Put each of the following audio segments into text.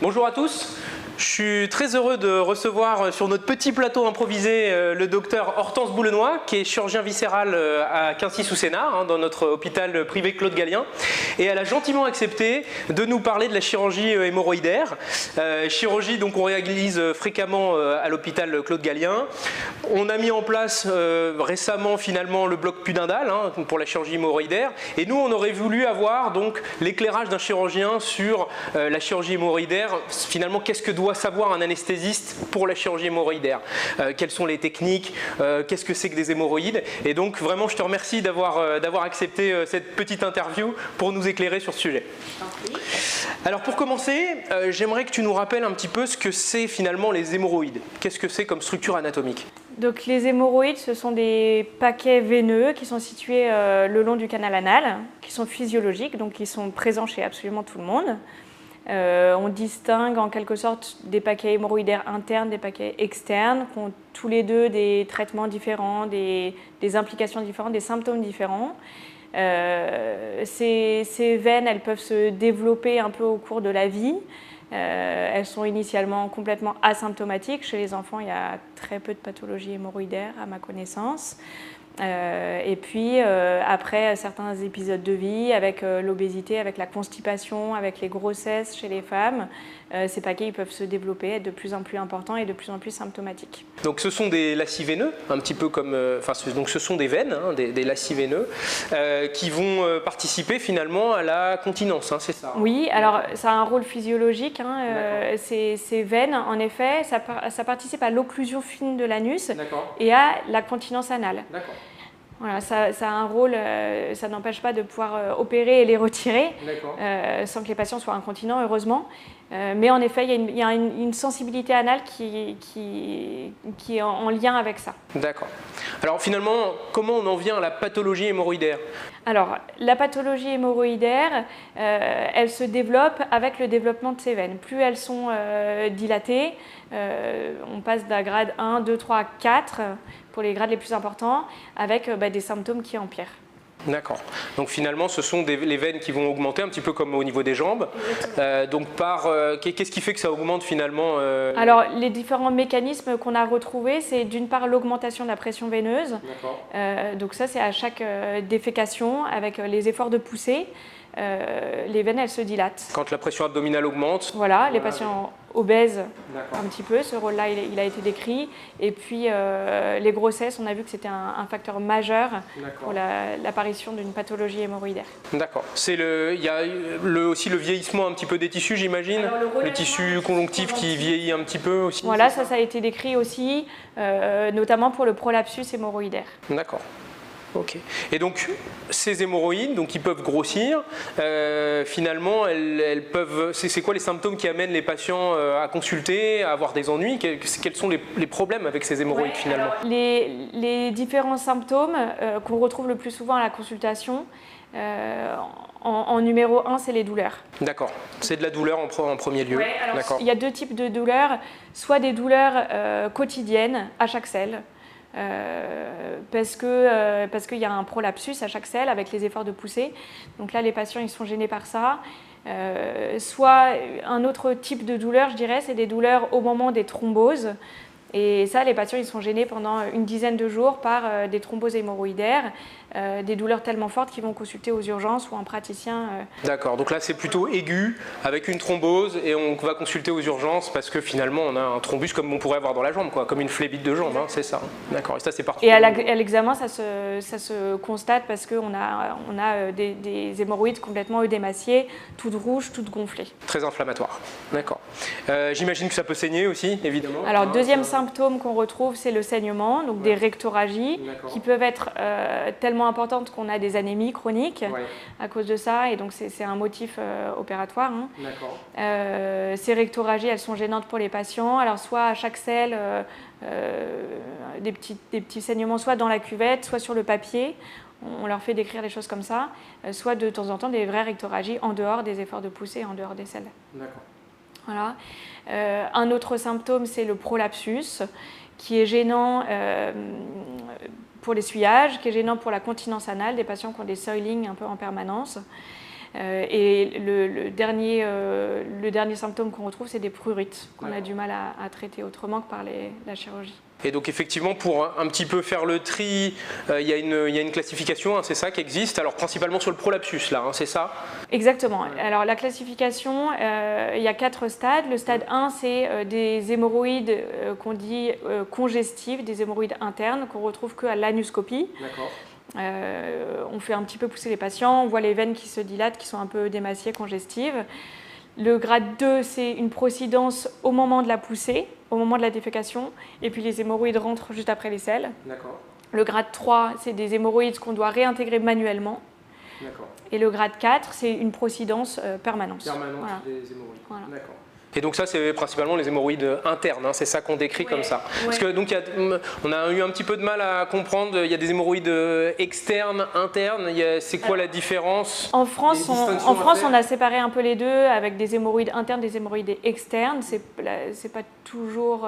Bonjour à tous. Je suis très heureux de recevoir sur notre petit plateau improvisé le docteur Hortense Boulenois, qui est chirurgien viscéral à Quincy-sous-Sénart, dans notre hôpital privé Claude Gallien. Et elle a gentiment accepté de nous parler de la chirurgie hémorroïdaire. Chirurgie donc on réalise fréquemment à l'hôpital Claude Gallien. On a mis en place récemment finalement le bloc pudendal pour la chirurgie hémorroïdaire. Et nous on aurait voulu avoir donc l'éclairage d'un chirurgien sur la chirurgie hémorroïdaire. Finalement, qu'est-ce que doit savoir un anesthésiste pour la chirurgie hémorroïdaire, quelles sont les techniques, qu'est-ce que c'est que des hémorroïdes. Et donc vraiment je te remercie d'avoir accepté cette petite interview pour nous éclairer sur ce sujet. Alors pour commencer, j'aimerais que tu nous rappelles un petit peu ce que c'est finalement les hémorroïdes. Qu'est-ce que c'est comme structure anatomique? Donc les hémorroïdes, ce sont des paquets veineux qui sont situés le long du canal anal, qui sont physiologiques, donc qui sont présents chez absolument tout le monde. On distingue en quelque sorte des paquets hémorroïdaires internes, des paquets externes, qui ont tous les deux des traitements différents, des implications différentes, des symptômes différents. Ces veines, elles peuvent se développer un peu au cours de la vie. Elles sont initialement complètement asymptomatiques. Chez les enfants, il y a très peu de pathologies hémorroïdaires à ma connaissance. Et puis après certains épisodes de vie, avec l'obésité, avec la constipation, avec les grossesses chez les femmes, ces paquets ils peuvent se développer, être de plus en plus importants et de plus en plus symptomatiques. Donc ce sont des lacis veineux, un petit peu comme, donc ce sont des veines, des lacis veineux, qui vont participer finalement à la continence, c'est ça? Oui, alors ça a un rôle physiologique. Ces veines, en effet, ça participe à l'occlusion fine de l'anus et à la continence anale. Voilà, ça a un rôle, ça n'empêche pas de pouvoir opérer et les retirer sans que les patients soient incontinents, heureusement. Mais en effet, il y a une sensibilité anale qui est en lien avec ça. D'accord. Alors finalement, comment on en vient à la pathologie hémorroïdaire? Alors, la pathologie hémorroïdaire, elle se développe avec le développement de ces veines. Plus elles sont dilatées, on passe d'un grade 1, 2, 3, 4 pour les grades les plus importants, avec des symptômes qui empirent. D'accord. Donc finalement, ce sont les veines qui vont augmenter, un petit peu comme au niveau des jambes. Donc qu'est-ce qui fait que ça augmente finalement Alors, les différents mécanismes qu'on a retrouvés, c'est d'une part l'augmentation de la pression veineuse. Donc ça, c'est à chaque défécation, avec les efforts de poussée. Les veines, elles se dilatent. Quand la pression abdominale augmente. Voilà, les patients obèses un petit peu, ce rôle-là il a été décrit. Et puis les grossesses, on a vu que c'était un facteur majeur pour l'apparition d'une pathologie hémorroïdaire. D'accord. Il y a aussi le vieillissement un petit peu des tissus, j'imagine. Le tissu conjonctif qui vieillit un petit peu aussi. Voilà, ça a été décrit aussi, notamment pour le prolapsus hémorroïdaire. D'accord. Ok. Et donc ces hémorroïdes, donc ils peuvent grossir. Finalement, elles peuvent. C'est quoi les symptômes qui amènent les patients à consulter, à avoir des ennuis? Quels sont les problèmes avec ces hémorroïdes finalement? Alors, les différents symptômes qu'on retrouve le plus souvent à la consultation. En numéro 1, c'est les douleurs. D'accord. C'est de la douleur en premier lieu. Il y a deux types de douleurs, soit des douleurs quotidiennes à chaque selle. Parce qu'il y a un prolapsus à chaque selle avec les efforts de poussée. Donc là, les patients ils sont gênés par ça. Soit un autre type de douleur, je dirais, c'est des douleurs au moment des thromboses. Et ça, les patients ils sont gênés pendant une dizaine de jours par des thromboses hémorroïdaires, des douleurs tellement fortes qu'ils vont consulter aux urgences ou un praticien. D'accord, donc là c'est plutôt aigu avec une thrombose et on va consulter aux urgences parce que finalement on a un thrombus comme on pourrait avoir dans la jambe, comme une phlébite de jambe, c'est ça. D'accord, et ça c'est parti. Et à l'examen ça se constate parce qu'on a des hémorroïdes complètement œdémaciées, toutes rouges, toutes gonflées. Très inflammatoire, d'accord. J'imagine que ça peut saigner aussi, évidemment. Alors deuxième symptôme qu'on retrouve, c'est le saignement, donc des rectorragies qui peuvent être tellement importantes qu'on a des anémies chroniques à cause de ça, et donc c'est un motif opératoire. Ces rectorragies, elles sont gênantes pour les patients, alors soit à chaque selle, des petits saignements, soit dans la cuvette, soit sur le papier. On leur fait décrire des choses comme ça, soit de temps en temps des vraies rectorragies en dehors des efforts de poussée, en dehors des selles. D'accord. Voilà. Un autre symptôme, c'est le prolapsus, qui est gênant pour l'essuyage, qui est gênant pour la continence anale, des patients qui ont des soilings un peu en permanence. Et le dernier symptôme qu'on retrouve, c'est des prurites qu'on a du mal à traiter autrement que par la chirurgie. Et donc effectivement, pour un petit peu faire le tri, il y a une classification, hein, c'est ça qui existe, alors principalement sur le prolapsus là, hein, c'est ça? Exactement. Alors la classification, il y a 4 stades. Le stade 1, c'est des hémorroïdes qu'on dit congestives, des hémorroïdes internes qu'on retrouve qu'à l'anuscopie. D'accord. On fait un petit peu pousser les patients, on voit les veines qui se dilatent, qui sont un peu démaciées, congestives. Le grade 2, c'est une procidence au moment de la poussée, au moment de la défécation, et puis les hémorroïdes rentrent juste après les selles. D'accord. Le grade 3, c'est des hémorroïdes qu'on doit réintégrer manuellement. D'accord. Et le grade 4, c'est une procidence permanente. Permanente des hémorroïdes. Voilà. D'accord. Et donc ça, c'est principalement les hémorroïdes internes, hein, c'est ça qu'on décrit comme ça. Parce que donc on a eu un petit peu de mal à comprendre, il y a des hémorroïdes externes, internes, c'est quoi la différence? En France, on a séparé un peu les deux avec des hémorroïdes internes, des hémorroïdes externes. C'est pas toujours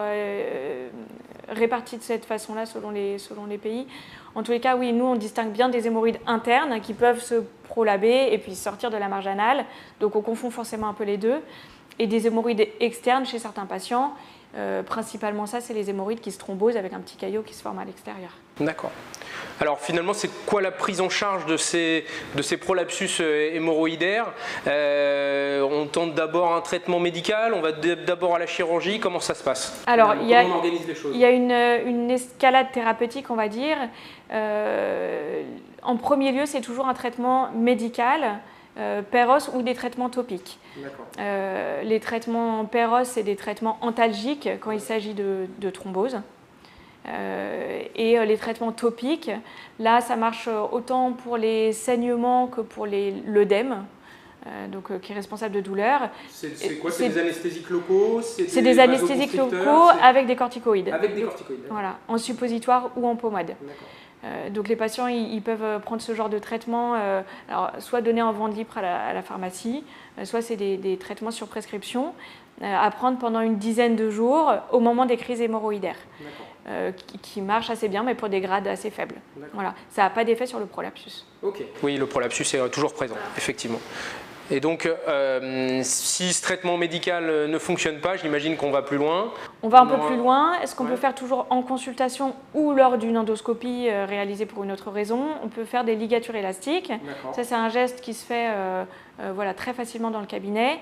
réparti de cette façon-là selon les pays. En tous les cas, oui, nous, on distingue bien des hémorroïdes internes qui peuvent se prolaber et puis sortir de la marge anale. Donc on confond forcément un peu les deux. Et des hémorroïdes externes chez certains patients, principalement ça, c'est les hémorroïdes qui se thrombosent avec un petit caillot qui se forme à l'extérieur. D'accord. Alors finalement, c'est quoi la prise en charge de ces prolapsus hémorroïdaires? On tente d'abord un traitement médical, on va d'abord à la chirurgie, comment ça se passe? Alors, comment on organise les choses? Il y a une escalade thérapeutique, on va dire. En premier lieu, c'est toujours un traitement médical, péros ou des traitements topiques. Les traitements péros, c'est des traitements antalgiques quand il s'agit de thrombose. Et les traitements topiques, là, ça marche autant pour les saignements que pour l'œdème, qui est responsable de douleur. C'est quoi? C'est des anesthésiques locaux? C'est des anesthésiques locaux avec des corticoïdes. Avec des corticoïdes. Voilà, en suppositoire ou en pommade. Donc les patients, ils peuvent prendre ce genre de traitement, alors, soit donné en vente libre à la pharmacie, soit c'est des traitements sur prescription, à prendre pendant une dizaine de jours au moment des crises hémorroïdaires, qui marchent assez bien, mais pour des grades assez faibles. Voilà. Ça n'a pas d'effet sur le prolapsus. Oui, le prolapsus est toujours présent, effectivement. Et donc, si ce traitement médical ne fonctionne pas, j'imagine qu'on va plus loin. On va un peu plus loin. Est-ce qu'on peut faire toujours en consultation ou lors d'une endoscopie réalisée pour une autre raison? On peut faire des ligatures élastiques. Ça, c'est un geste qui se fait très facilement dans le cabinet.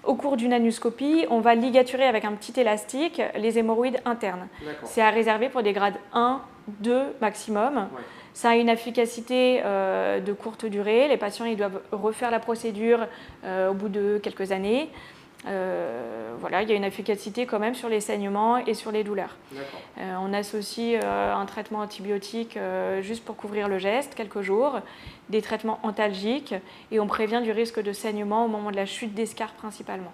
Au cours d'une anuscopie, on va ligaturer avec un petit élastique les hémorroïdes internes. C'est à réserver pour des grades 1, 2 maximum. Ça a une efficacité de courte durée. Les patients ils doivent refaire la procédure au bout de quelques années. Il y a une efficacité quand même sur les saignements et sur les douleurs. On associe un traitement antibiotique juste pour couvrir le geste, quelques jours, des traitements antalgiques et on prévient du risque de saignement au moment de la chute d'escarre principalement.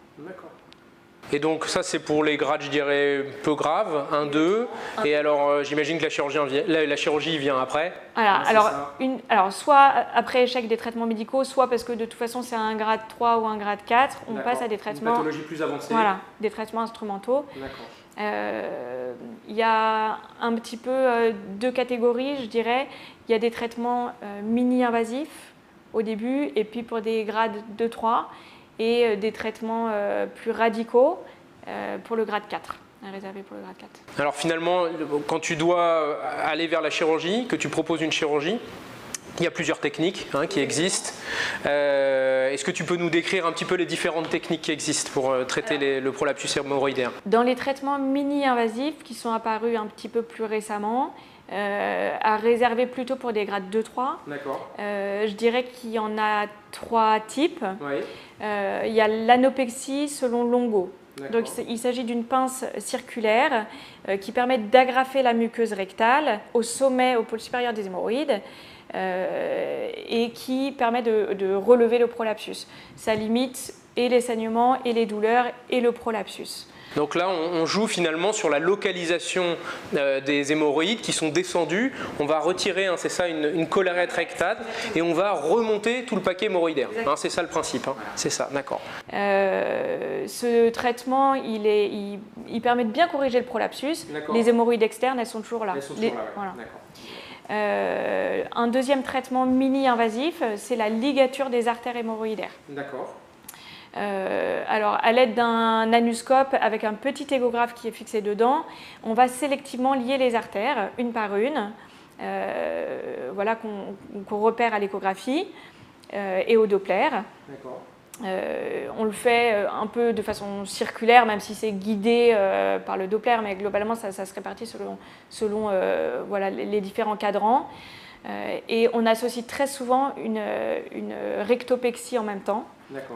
Et donc ça c'est pour les grades, je dirais, peu graves, 1, 2. Et alors j'imagine que la chirurgie vient après. Alors soit après échec des traitements médicaux, soit parce que de toute façon c'est un grade 3 ou un grade 4, on passe à des traitements... Une pathologie plus avancée. Voilà, des traitements instrumentaux. Il y a un petit peu deux catégories, je dirais. Il y a des traitements mini-invasifs au début, et puis pour des grades 2-3. Et des traitements plus radicaux pour le grade 4, réservés pour le grade 4. Alors finalement, quand tu dois aller vers la chirurgie, que tu proposes une chirurgie, il y a plusieurs techniques qui existent. Est-ce que tu peux nous décrire un petit peu les différentes techniques qui existent pour traiter le prolapsus hémorroïdaire? Dans les traitements mini-invasifs qui sont apparus un petit peu plus récemment, à réserver plutôt pour des grades 2-3. Je dirais qu'il y en a 3 types. Il y a l'anopexie selon Longo. Donc, il s'agit d'une pince circulaire qui permet d'agrafer la muqueuse rectale au sommet, au pôle supérieur des hémorroïdes et qui permet de relever le prolapsus. Ça limite et les saignements et les douleurs et le prolapsus. Donc là, on joue finalement sur la localisation des hémorroïdes qui sont descendus. On va retirer, c'est ça, une collerette rectale et on va remonter tout le paquet hémorroïdaire. C'est ça le principe, c'est ça, d'accord. Ce traitement, il permet de bien corriger le prolapsus. Les hémorroïdes externes, elles sont toujours là. D'accord. Un deuxième traitement mini-invasif, c'est la ligature des artères hémorroïdaires. D'accord. Alors, à l'aide d'un anuscope avec un petit échographe qui est fixé dedans, on va sélectivement lier les artères, une par une, voilà, qu'on repère à l'échographie et au Doppler. D'accord. On le fait un peu de façon circulaire, même si c'est guidé par le Doppler, mais globalement, ça se répartit selon voilà, les différents cadrans. Et on associe très souvent une rectopexie en même temps,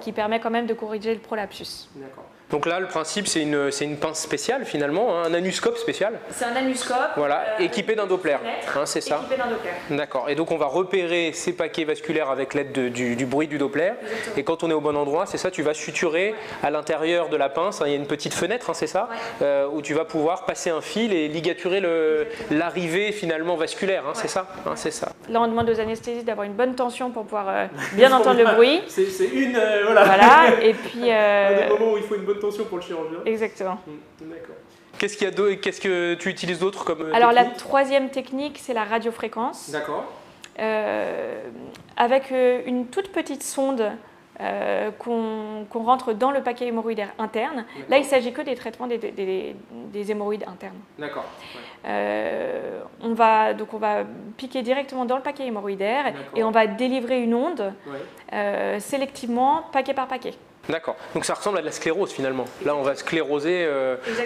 qui permet quand même de corriger le prolapsus. D'accord. Donc là, le principe, c'est une pince spéciale finalement, hein, un anuscope spécial. C'est un anuscope. Voilà, équipé d'un Doppler, hein, c'est ça. Équipé d'un Doppler. D'accord. Et donc on va repérer ces paquets vasculaires avec l'aide du bruit du Doppler. Exactement. Et quand on est au bon endroit, c'est ça, tu vas suturer à l'intérieur de la pince. Hein, il y a une petite fenêtre, hein, c'est ça, où tu vas pouvoir passer un fil et ligaturer l'arrivée finalement vasculaire. Hein, c'est ça, hein, c'est ça. Là, on demande aux anesthésistes d'avoir une bonne tension pour pouvoir bien entendre le bruit. C'est une voilà. Et puis. Un des moments où il faut une bonne tension pour le chirurgien. Exactement. D'accord. Qu'est-ce que tu utilises d'autre comme Alors technique? la troisième technique, c'est la radiofréquence. D'accord. Avec une toute petite sonde qu'on rentre dans le paquet hémorroïdaire interne. Là, il ne s'agit que des traitements des hémorroïdes internes. D'accord. On va piquer directement dans le paquet hémorroïdaire et on va délivrer une onde sélectivement, paquet par paquet. D'accord. Donc ça ressemble à de la sclérose finalement. Là, on va scléroser,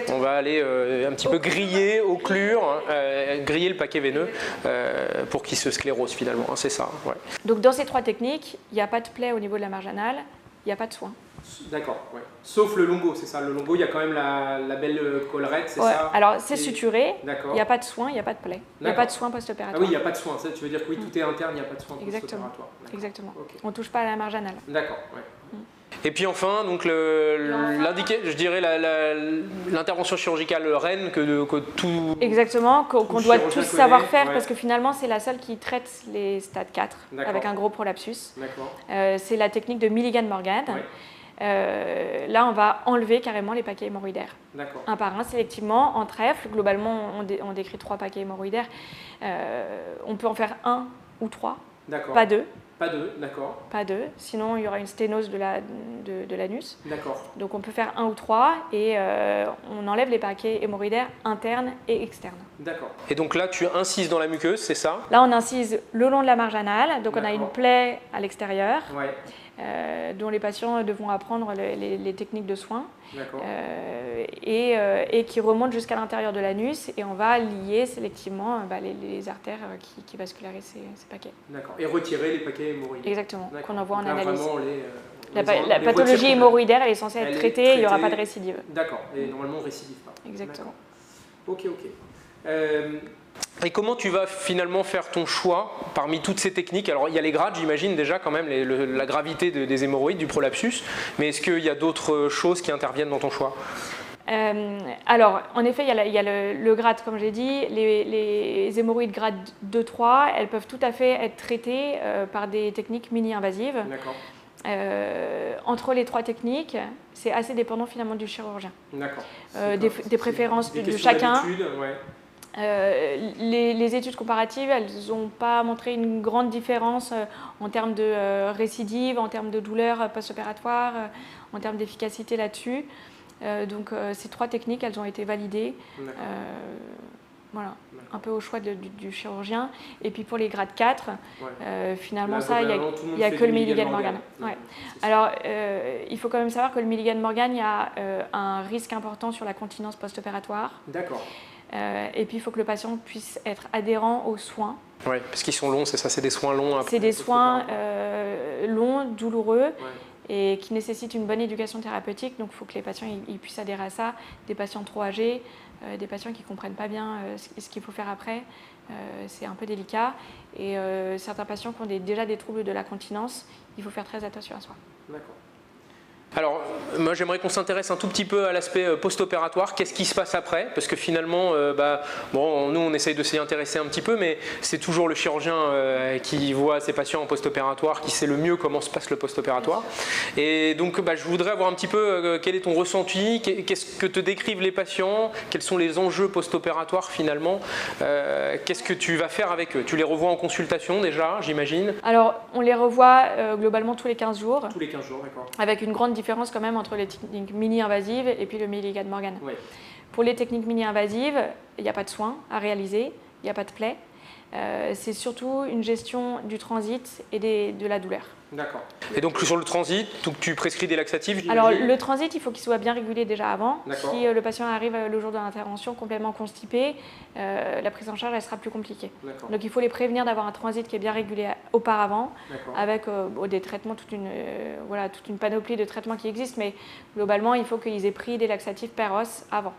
on va aller un petit peu griller, occlure, griller le paquet veineux pour qu'il se sclérose finalement. Hein, c'est ça. Ouais. Donc dans ces trois techniques, il n'y a pas de plaie au niveau de la marge anale, il n'y a pas de soin. D'accord. Ouais. Sauf le longo, c'est ça. Le longo, il y a quand même la belle collerette, c'est ça. Alors c'est suturé, il n'y a pas de soin, il n'y a pas de plaie. Il n'y a pas de soin post-opératoire. Ah oui, il n'y a pas de soin. Ça, tu veux dire que oui, tout est interne, il n'y a pas de soin post-opératoire. Exactement. Okay. On ne touche pas à la marge anale. D'accord. Ouais. Et puis enfin, donc je dirais l'intervention chirurgicale reine que tout. Exactement, qu'on doit tous savoir faire parce que finalement c'est la seule qui traite les stades 4 avec un gros prolapsus. C'est la technique de Milligan-Morgan. Là, on va enlever carrément les paquets hémorroïdaires. Un par un, sélectivement, en trèfle. Globalement, on décrit 3 paquets hémorroïdaires. On peut en faire 1 ou 3, pas 2. Pas 2, d'accord. Pas 2, sinon il y aura une sténose de l'anus. D'accord. Donc on peut faire 1 ou 3 et on enlève les paquets hémorroïdaires internes et externes. D'accord. Et donc là, tu incises dans la muqueuse, c'est ça? Là, on incise le long de la marge anale, donc on a une plaie à l'extérieur. Dont les patients devront apprendre les techniques de soins et qui remontent jusqu'à l'intérieur de l'anus et on va lier sélectivement les artères qui vascularisent ces paquets. D'accord. Et retirer les paquets hémorroïdaires. Exactement, qu'on envoie en analyse. La la pathologie hémorroïdaire, elle est censée être traitée, il n'y aura pas de récidive. D'accord, et normalement on ne récidive pas. Exactement. Ok. Et comment tu vas finalement faire ton choix parmi toutes ces techniques? Alors il y a les grades, j'imagine déjà quand même, la gravité des hémorroïdes, du prolapsus, mais est-ce qu'il y a d'autres choses qui interviennent dans ton choix? Alors, en effet, il y a le grade, comme j'ai dit. Les hémorroïdes grade 2-3, elles peuvent tout à fait être traitées par des techniques mini-invasives. D'accord. Entre les 3 techniques, c'est assez dépendant finalement du chirurgien. D'accord. Des préférences de chacun. Ouais. Les études comparatives, elles n'ont pas montré une grande différence en termes de récidive, en termes de douleur post-opératoire, en termes d'efficacité là-dessus. Donc ces 3 techniques, elles ont été validées. Voilà, un peu au choix du chirurgien. Et puis pour les grades 4, finalement, là, ça, il n'y a que le Milligan-Morgan. Alors, il faut quand même savoir que le Milligan-Morgan, il y a un risque important sur la continence post-opératoire. D'accord. Et puis, il faut que le patient puisse être adhérent aux soins. Oui, parce qu'ils sont longs, c'est ça, c'est des soins longs. C'est des soins longs, douloureux. Et qui nécessitent une bonne éducation thérapeutique. Donc, il faut que les patients ils puissent adhérer à ça. Des patients trop âgés, des patients qui ne comprennent pas bien ce qu'il faut faire après. C'est un peu délicat. Et certains patients qui ont déjà des troubles de la continence, il faut faire très attention à soi. D'accord. Alors, moi j'aimerais qu'on s'intéresse un tout petit peu à l'aspect post-opératoire. Qu'est-ce qui se passe après? Parce que finalement, bon, nous on essaye de s'y intéresser un petit peu, mais c'est toujours le chirurgien qui voit ses patients en post-opératoire, qui sait le mieux comment se passe le post-opératoire. Et donc, je voudrais avoir un petit peu quel est ton ressenti, qu'est-ce que te décrivent les patients, quels sont les enjeux post-opératoires finalement, qu'est-ce que tu vas faire avec eux? Tu les revois en consultation déjà, j'imagine? Alors, on les revoit globalement tous les 15 jours. Tous les 15 jours, d'accord. Avec une grande différence quand même entre les techniques mini-invasives et puis le Milligan-Morgan. Oui. Pour les techniques mini-invasives, il n'y a pas de soins à réaliser, il n'y a pas de plaie. C'est surtout une gestion du transit et de la douleur. D'accord. Et donc sur le transit, tu prescris des laxatifs? Alors le transit, il faut qu'il soit bien régulé déjà avant. Si le patient arrive le jour de l'intervention complètement constipé, la prise en charge elle sera plus compliquée. Donc il faut les prévenir d'avoir un transit qui est bien régulé auparavant, avec des traitements, toute une panoplie de traitements qui existent, mais globalement il faut qu'ils aient pris des laxatifs Peros avant.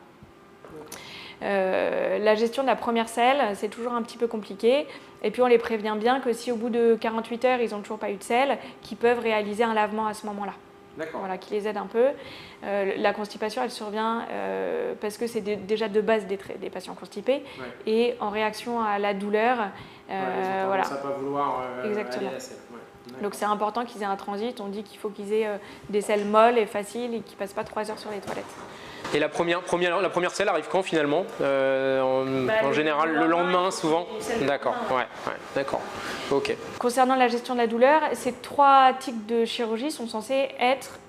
La gestion de la première selle, c'est toujours un petit peu compliqué. Et puis on les prévient bien que si au bout de 48 heures, ils n'ont toujours pas eu de selle, qu'ils peuvent réaliser un lavement à ce moment-là. Voilà, qui les aide un peu. La constipation, elle survient parce que c'est déjà de base des patients constipés. Et en réaction à la douleur, voilà. Ça pas vouloir exactement. Aller à la selle. Donc c'est important qu'ils aient un transit. On dit qu'il faut qu'ils aient des selles molles et faciles et qu'ils ne passent pas 3 heures sur les toilettes. Et la première selle arrive quand finalement en général le lendemain souvent. D'accord, d'accord. Ok. Concernant la gestion de la douleur, ces 3 types de chirurgie sont censés être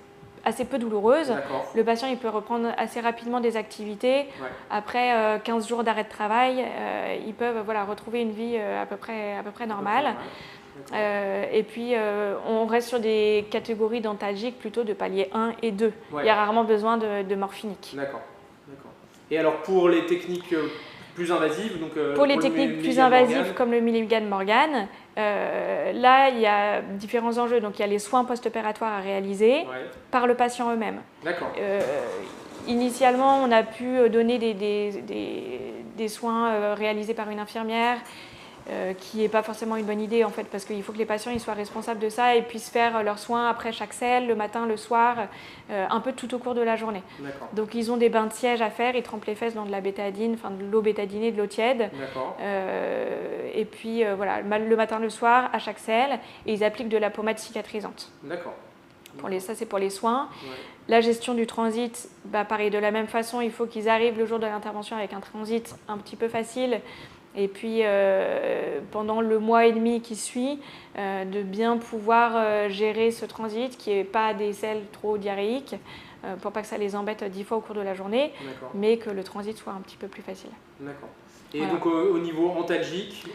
assez peu douloureuses. Le patient il peut reprendre assez rapidement des activités. Après 15 jours d'arrêt de travail, ils peuvent retrouver une vie à peu près normale. Et puis on reste sur des catégories dentalgiques plutôt de palier 1 et 2. Il y a rarement besoin de morphinique. D'accord. Et alors pour les techniques plus invasives, pour les techniques plus invasives comme le Milligan-Morgan, là il y a différents enjeux. Donc il y a les soins post-opératoires à réaliser par le patient eux-mêmes. Initialement, on a pu donner des soins réalisés par une infirmière. Qui n'est pas forcément une bonne idée en fait, parce qu'il faut que les patients ils soient responsables de ça et puissent faire leurs soins après chaque selle, le matin, le soir, un peu tout au cours de la journée. Donc ils ont des bains de siège à faire, ils trempent les fesses dans de la bétadine, enfin de l'eau bétadinée, de l'eau tiède. Et puis voilà, le matin, le soir, à chaque selle, et ils appliquent de la pommade cicatrisante. Ça c'est pour les soins. La gestion du transit, pareil, de la même façon, il faut qu'ils arrivent le jour de l'intervention avec un transit un petit peu facile. Et puis, pendant le mois et demi qui suit, de bien pouvoir gérer ce transit, qui n'est pas des selles trop diarrhéiques, pour pas que ça les embête 10 fois au cours de la journée, mais que le transit soit un petit peu plus facile. Et donc au niveau antalgique,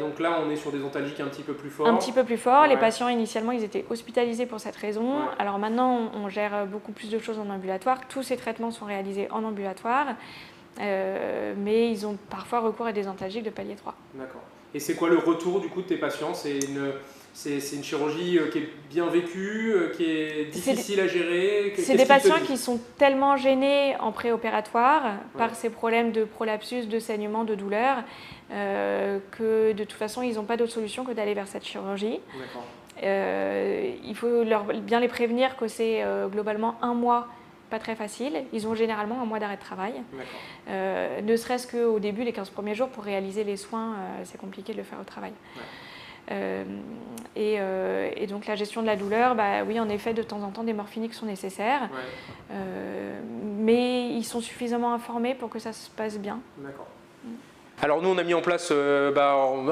donc là on est sur des antalgiques un petit peu plus forts. Un petit peu plus fort. Les patients initialement ils étaient hospitalisés pour cette raison. Alors maintenant on gère beaucoup plus de choses en ambulatoire. Tous ces traitements sont réalisés en ambulatoire. Mais ils ont parfois recours à des antalgiques de palier 3. D'accord. Et c'est quoi le retour du coup de tes patients? C'est une chirurgie qui est bien vécue, qui est difficile à gérer? C'est des patients qui sont tellement gênés en préopératoire par ces problèmes de prolapsus, de saignement, de douleur, que de toute façon ils n'ont pas d'autre solution que d'aller vers cette chirurgie. Il faut bien les prévenir que c'est globalement 1 mois pas très facile. Ils ont généralement 1 mois d'arrêt de travail. Ne serait-ce qu'au début, les 15 premiers jours, pour réaliser les soins, c'est compliqué de le faire au travail. Et donc la gestion de la douleur, oui, en effet, de temps en temps, des morphiniques sont nécessaires. Mais ils sont suffisamment informés pour que ça se passe bien. Alors nous on a mis en place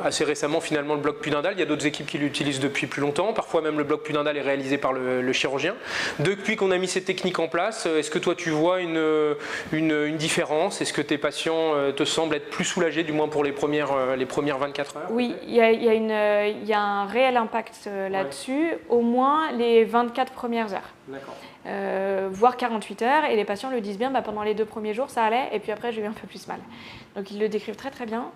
assez récemment finalement le bloc pudendal. Il y a d'autres équipes qui l'utilisent depuis plus longtemps. Parfois même le bloc pudendal est réalisé par le chirurgien. Depuis qu'on a mis ces techniques en place, est-ce que toi tu vois une différence? Est-ce que tes patients te semblent être plus soulagés, du moins pour les premières 24 heures? Oui, il y a un réel impact là-dessus, au moins les 24 premières heures. Voire 48 heures, et les patients le disent bien, pendant les 2 premiers jours ça allait, et puis après j'ai eu un peu plus mal. Donc ils le décrivent très très bien.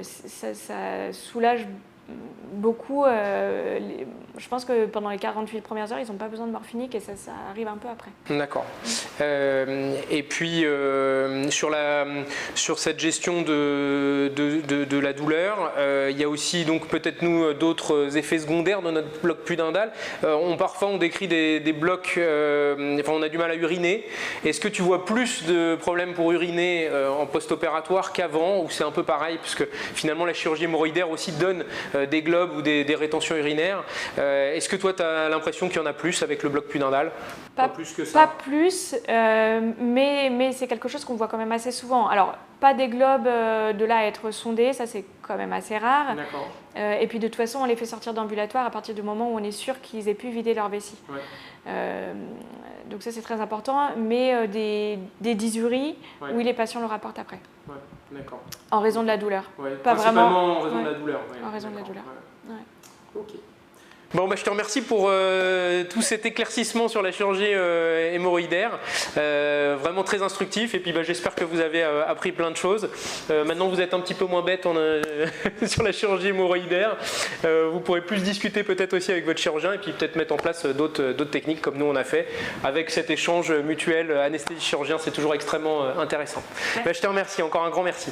Ça soulage beaucoup, je pense que pendant les 48 premières heures, ils n'ont pas besoin de morphinique et ça arrive un peu après. D'accord. Et puis, sur cette gestion de la douleur, il y a aussi donc peut-être nous d'autres effets secondaires de notre bloc pudendal. Parfois, on décrit des blocs, enfin, on a du mal à uriner. Est-ce que tu vois plus de problèmes pour uriner en post-opératoire qu'avant, ou c'est un peu pareil, puisque finalement la chirurgie hémorroïdaire aussi donne des globes ou des rétentions urinaires. Est-ce que toi, tu as l'impression qu'il y en a plus avec le bloc pudendal? Pas plus que ça. Pas plus, mais c'est quelque chose qu'on voit quand même assez souvent. Alors, pas des globes de là à être sondés, ça c'est quand même assez rare. D'accord. Et puis de toute façon, on les fait sortir d'ambulatoire à partir du moment où on est sûr qu'ils aient pu vider leur vessie. Ouais. Donc ça c'est très important, mais des dysuries, ouais. Oui, les patients le rapportent après. Ouais. D'accord. En raison de la douleur. Ouais. Pas vraiment en raison ouais. de la douleur. Ouais. En raison de la douleur. Ouais. Ouais. Ok. Bon, je te remercie pour tout cet éclaircissement sur la chirurgie hémorroïdaire, vraiment très instructif, et puis j'espère que vous avez appris plein de choses. Maintenant vous êtes un petit peu moins bête sur la chirurgie hémorroïdaire, vous pourrez plus discuter peut-être aussi avec votre chirurgien et puis peut-être mettre en place d'autres techniques comme nous on a fait, avec cet échange mutuel anesthésie-chirurgien, c'est toujours extrêmement intéressant. Ouais. Je te remercie, encore un grand merci.